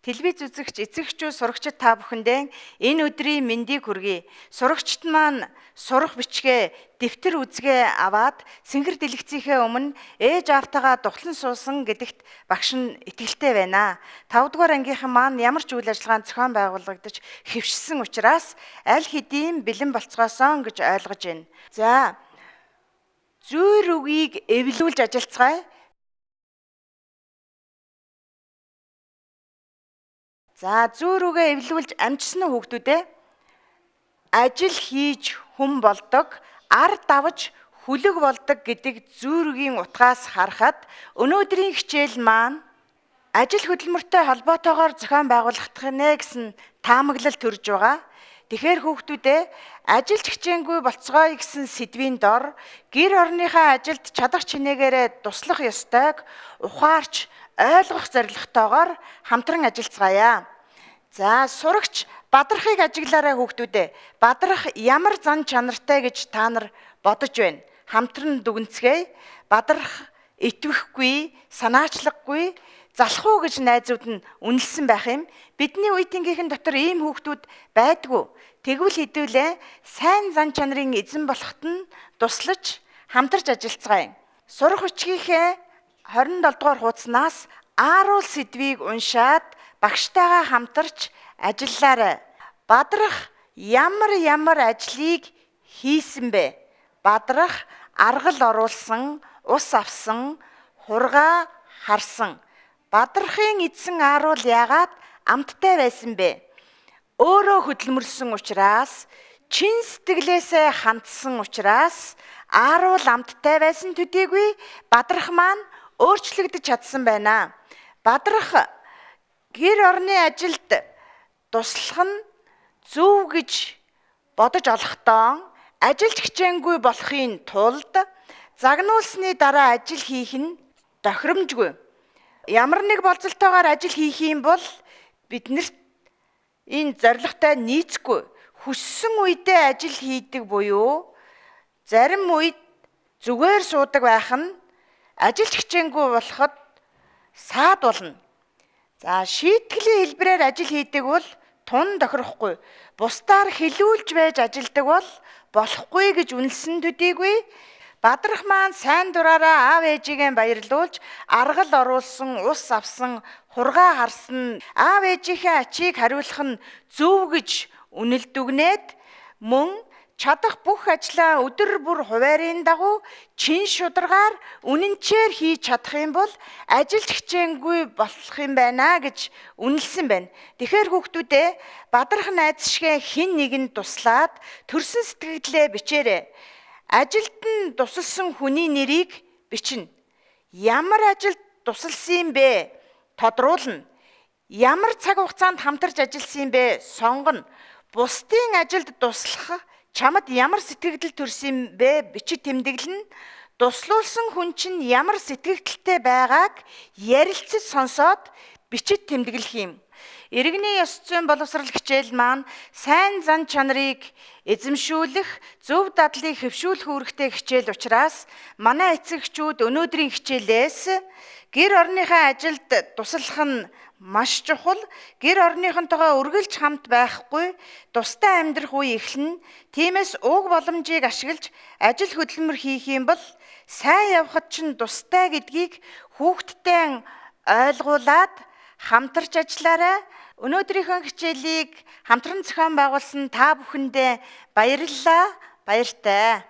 Телевиз үзэгч, эцэгчүүд, сурагчид та бүхэндээ энэ өдрийн мэндийг хүргэе. Сурагчид маань сурах бичгээ, дэвтэр үзгээ аваад Цэнгэр дэлгэцийнхээ өмнө ээж аавтайгаа тухлан суусан гэдэгт багш нь итгэлтэй байна. 5 дугаар ангийнхан маань ямар ч үйл ажиллагаанд зохион байгуулагдаж хэвшсэн учраас аль хэдийн бэлэн болцгоосоо гэж ойлгож байна. За, зүйр үгийг эвлүүлж ажиллацгаая. За, зүйр үгээ эвлүүлж амжсан хүүхдүүдээ ажил хийж хүн болдог, ард давж хүлэг болдог гэдэг зүйр үгийн утгаас харахад өнөөдрийн хичээл маань ажил хөдөлмөртэй холбоотойгоор зохион байгуулагдах нэ гэсэн таамаглал төрж байгаа. Тэгэхээр хүүхдүүдээ ажилч хичээнгүй болцгоё гэсэн сэдвийн дор гэр орныхаа ажилд чадах чинээгээрээ туслах ёстойг ухаарч ойлгох зорилготойгоор хамтран ажиллацгаая. За, сурагч бадрахыг ажиглаарай хүүхдүүдээ. Бадрах ямар зан чанартай гэж та нар бодож байна? Хамтран дүгнцгээе. Бадрах итвэхгүй, санаачлаггүй, залхуу гэж найзууд нь үнэлсэн байх юм. Бидний үеийнхэн дотор ийм хүүхдүүд байдгүй. Тэгвэл хэдүүлээ сайн зан чанарын эзэн болоход нь туслаж хамтарч ажиллацгаая. Сурах хүчгийнхээ 27 дугаар хуудаснаас ааруул сэдвийг уншаад багштайгаа хамтарч ажиллаарай. Бадрах ямар ажлыг хийсэн бэ? Бадрах аргал оруулсан, ус авсан, хургаа харсан. Бадрахын эзэн ааруул яагаад амттай байсан бэ? Өөрөө хөдөлмөрсөн учраас, чин сэтгэлээсээ хандсан учраас ааруул амттай байсан төдийгүй бадрах маань өөрчлөгдөж чадсан байна. Бадрах гэр орны ажилд туслах нь зөв гэж бодож олохдоо ажилч хичээнгүй болохын тулд загнуулсны дараа ажил хийх нь тохиромжгүй. Ямар нэг болцолтойгоор ажил хийх юм бол биднэрт энэ зорилготой нийцэхгүй. Хүссэн үедээ ажил хийдэг буюу зарим үед зүгээр суудаг байх нь ажилч хичээнгүй болоход саад болно. За, шийтгэлийн хэлбэрээр ажил хийдэг бол тун тохирохгүй. Бусдаар хэлүүлж байж ажилдаг бол болохгүй гэж үнэлсэн төдийгүй бадрах маань сайн дураараа аав ээжигээ баярлуулж аргал оруулсан, ус авсан, хургаа харсан, аав ээжийнхээ ачийг хариулах нь зөв гэж үнэлдүгнээд мөн чадах бүх ажлаа өдөр бүр хуваарийн дагуу чин шударгаар үнэнчээр хийж чадах юм бол ажилч хичээнгүй болох юм байна гэж үнэлсэн байна. Тэгэхээр хүүхдүүдээ бадрах найз шигэ хэн нэгэнд туслаад төрсөн сэтгэлдээ бичээрэй. Ажилд нь тусалсан хүний нэрийг бичнэ. Ямар ажилд тусалсан юм бэ? Тодруулна. Ямар цаг хугацаанд хамтарч ажилласан юм бэ? Сонгоно. Бусдын ажилд туслах чамд ямар сэтгэл төрсөн бэ? Бичиж тэмдэглэн. Туслуулсан хүн чинь ямар сэтгэлдэлтэй байгааг ярилцаж сонсоод бичиж тэмдэглэх юм. Иргэний ёс зүйн боловсрал хичээл маань сайн зан чанарыг эзэмшүүлэх, зөв дадлыг хэвшүүлэх үүрэгтэй хичээл учраас манай эцэгчүүд өнөөдрийн хичээлээс гэр орныхаа ажилд туслах нь маш чухал. Гэр орныхонтойгоо үргэлж хамт байхгүй, тусдаа амьдрах үе эхэлнэ. Тиймээс уг боломжийг ашиглаж ажил хөдөлмөр хийх юм бол сайн явхад чинь тусдаа гэдгийг хүүхдтэй ойлгуулад хамтарч ажиллаарай. Өнөөдрийнхөө хичээлийг хамтран зохион байгуулсан та бүхэндээ баярлалаа. Баяртай.